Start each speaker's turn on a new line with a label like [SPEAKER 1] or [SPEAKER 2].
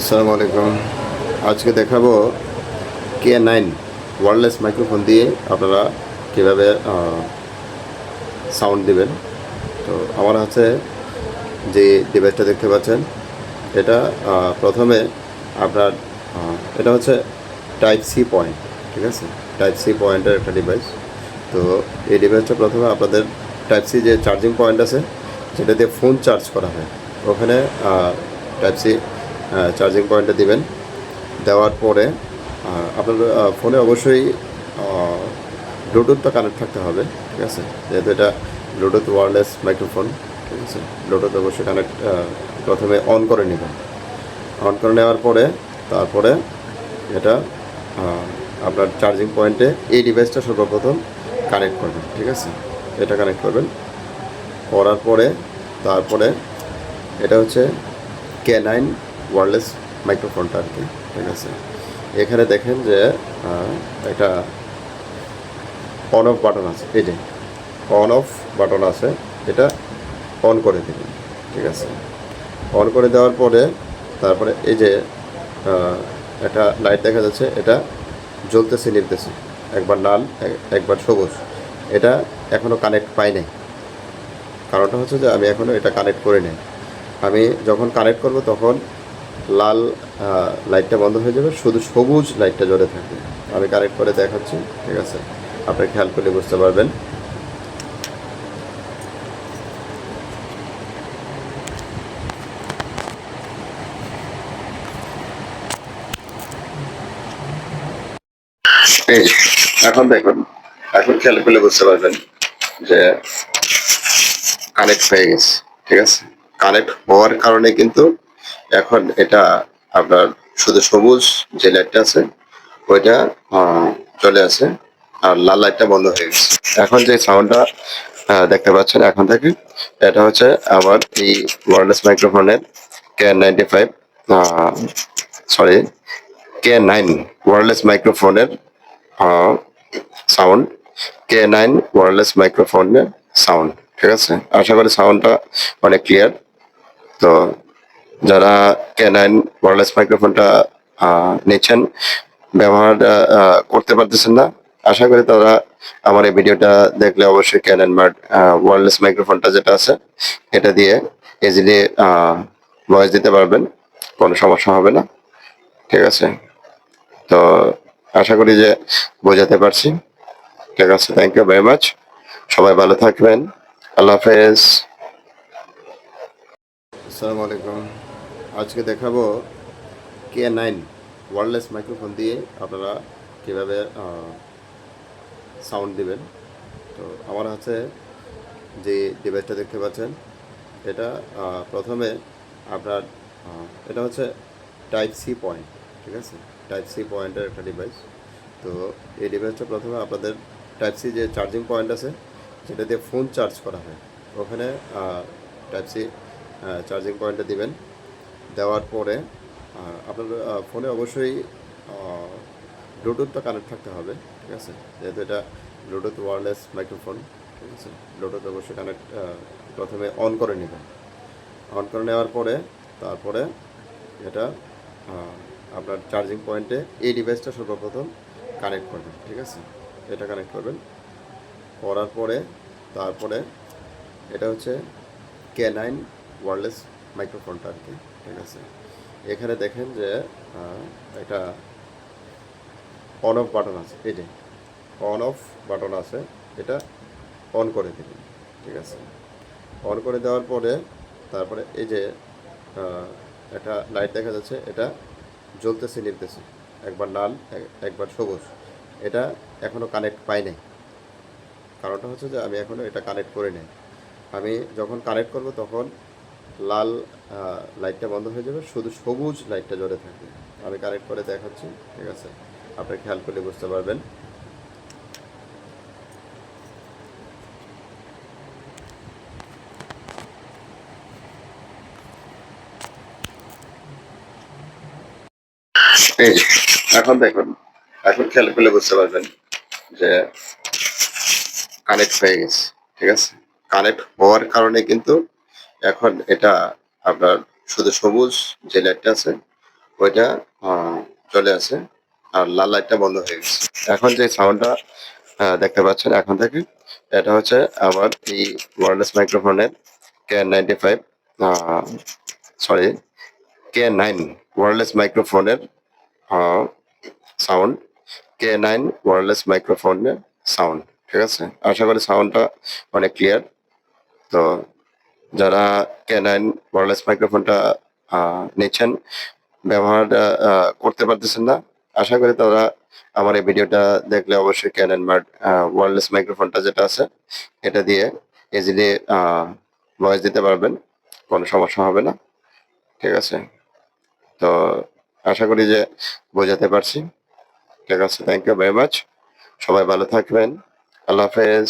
[SPEAKER 1] আসসালামু আলাইকুম। আজকে দেখাবো K9 ওয়্যারলেস মাইক্রোফোন দিয়ে আপনারা কীভাবে সাউন্ড দিবেন। তো আমার হাতে যে ডিভাইসটা দেখতে পাচ্ছেন এটা প্রথমে আপনার এটা হচ্ছে টাইপ সি পয়েন্ট, ঠিক আছে? টাইপ সি পয়েন্টের একটা ডিভাইস। তো এই ডিভাইসটা প্রথমে আপনাদের টাইপ সি যে চার্জিং পয়েন্ট আছে যেটা দিয়ে ফোন চার্জ করা হয় ওখানে টাইপ সি চার্জিং পয়েন্টে দিবেন। দেওয়ার পরে আপনার ফোনে অবশ্যই ব্লুটুথটা কানেক্ট থাকতে হবে, ঠিক আছে? যেহেতু এটা ব্লুটুথ ওয়্যারলেস মাইক্রোফোন, ঠিক আছে? ব্লুটুথ অবশ্যই কানেক্ট প্রথমে অন করে নেবেন। অন করে নেওয়ার পরে তারপরে এটা আপনার চার্জিং পয়েন্টে এই ডিভাইসটা সর্বপ্রথম কানেক্ট করবেন, ঠিক আছে? এটা কানেক্ট করবেন। করার পরে তারপরে এটা হচ্ছে K9 ওয়্যারলেস মাইক্রোফোনটা আর কি, ঠিক আছে? এখানে দেখেন যে একটা অন অফ বাটন আছে, এই যে অন অফ বাটন আছে, এটা অন করে দেবেন, ঠিক আছে? অন করে দেওয়ার পরে তারপরে এই যে একটা লাইট দেখা যাচ্ছে, এটা জ্বলতেছে নিভতেছে, একবার লাল একবার সবুজ। এটা এখনও কানেক্ট পাই নাই। কারণটা হচ্ছে যে আমি এখনও এটা কানেক্ট করে নিই। আমি যখন কানেক্ট করব তখন লাল লাইটটা বন্ধ হয়ে যাবে, শুধু সবুজ লাইটটা জ্বলে থাকবে। আমি কানেক্ট করে দেখাচ্ছি, ঠিক আছে? আপনি খেয়াল করলে বুঝতে পারবেন। এই যে, এখন দেখুন, এখন খেয়াল করলে বুঝতে পারবেন যে কানেক্ট হয়ে গেছে, ঠিক আছে? কানেক্ট হওয়ার কারণে কিন্তু এখন এটা আপনার শুধু সবুজ যে লাইটটা আছে ওইটা চলে আসে, আর লাল লাইটটা বন্ধ হয়ে গেছে। এখন যে সাউন্ডটা দেখতে পাচ্ছেন এখন থেকে, এটা হচ্ছে আমার এই ওয়্যারলেস মাইক্রোফোনের K95 সরি K9 ওয়্যারলেস মাইক্রোফোনের সাউন্ড, K9 ওয়্যারলেস মাইক্রোফোনের সাউন্ড, ঠিক আছে? আশা করি সাউন্ডটা অনেক ক্লিয়ার। তো যারা K9 ওয়্যারলেস মাইক্রোফোনটা নিচ্ছেন, ব্যবহার করতে পারতেছেন না, আশা করি তারা আমার এই ভিডিওটা দেখলে অবশ্যই K9 ওয়্যারলেস মাইক্রোফোনটা যেটা আছে এটা দিয়ে ইজিলি ভয়েস দিতে পারবেন, কোনো সমস্যা হবে না, ঠিক আছে? তো আশা করি যে বোঝাতে পারছি, ঠিক আছে? Thank you very much. সবাই ভালো থাকবেন। আল্লাহ হাফেজ। আসসালামু আলাইকুম। আজকে দেখাবো K9 ওয়্যারলেস মাইক্রোফোন দিয়ে আপনারা কীভাবে সাউন্ড দিবেন। তো আমার হাতে যে ডিভাইসটা দেখতে পাচ্ছেন এটা প্রথমে আপনার এটা হচ্ছে টাইপ সি পয়েন্ট, ঠিক আছে? টাইপ সি পয়েন্টের একটা ডিভাইস। তো এই ডিভাইসটা প্রথমে আপনাদের টাইপ সি যে চার্জিং পয়েন্ট আছে যেটা দিয়ে ফোন চার্জ করা হয় ওখানে টাইপ সি চার্জিং পয়েন্টে দিবেন। দেওয়ার পরে আপনার ফোনে অবশ্যই ব্লুটুথটা কানেক্ট থাকতে হবে, ঠিক আছে? যেহেতু এটা ব্লুটুথ ওয়্যারলেস মাইক্রোফোন, ঠিক আছে? ব্লুটুথ অবশ্যই কানেক্ট প্রথমে অন করে নেবেন। অন করে নেওয়ার পরে তারপরে এটা আপনার চার্জিং পয়েন্টে এই ডিভাইসটা সর্বপ্রথম কানেক্ট করবেন, ঠিক আছে? এটা কানেক্ট করবেন। করার পরে তারপরে এটা হচ্ছে K9 ওয়্যারলেস মাইক্রোফোনটা আর কি, ঠিক আছে? এখানে দেখেন যে একটা অন অফ বাটন আছে, এই যে অন অফ বাটন আছে, এটা অন করে দেবেন, ঠিক আছে? অন করে দেওয়ার পরে তারপরে এই যে একটা লাইট দেখা যাচ্ছে, এটা জ্বলতেছে নিভতেছে, একবার লাল একবার সবুজ। এটা এখনও কানেক্ট পাই নাই। কারণটা হচ্ছে যে আমি এখনও এটা কানেক্ট করে নিই। আমি যখন কানেক্ট করব তখন লাল লাইটটা বন্ধ হয়ে যাবে, শুধু সবুজ লাইটটা জ্বলে থাকবে। আমি কানেক্ট করে দেখাচ্ছি, ঠিক আছে? আপনি খেয়াল করলে বুঝতে পারবেন। এই যে, এখন দেখুন, এখন খেয়াল করলে বুঝতে পারবেন যে কানেক্ট হয়ে গেছে, ঠিক আছে? কানেক্ট হওয়ার কারণে কিন্তু এখন এটা আপনার শুধু সবুজ যে লাইটটা আছে ওইটা আহ, চলে আসে, আর লাল লাইটটা বন্ধ হয়ে গেছে। এখন যে সাউন্ডটা দেখতে পাচ্ছেন এখন থেকে, এটা হচ্ছে আমার এই ওয়্যারলেস মাইক্রোফোনের K95, সরি, K9 ওয়্যারলেস মাইক্রোফোনের সাউন্ড, K9 ওয়্যারলেস মাইক্রোফোনের সাউন্ড। ঠিক আছে, আশা করি সাউন্ডটা অনেক ক্লিয়ার। তো যারা K9 ওয়্যারলেস মাইক্রোফোনটা নিচ্ছেন, ব্যবহার করতে পারতেছেন না, আশা করি তারা আমার এই ভিডিওটা দেখলে অবশ্যই ক্যানন ওয়্যারলেস মাইক্রোফোনটা যেটা আছে এটা দিয়ে ইজিলি ভয়েস দিতে পারবেন, কোনো সমস্যা হবে না। ঠিক আছে, তো আশা করি যে বোঝাতে পারছি। ঠিক আছে, থ্যাংক ইউ ভেরি মাচ। সবাই ভালো থাকবেন। আল্লাহ হাফেজ।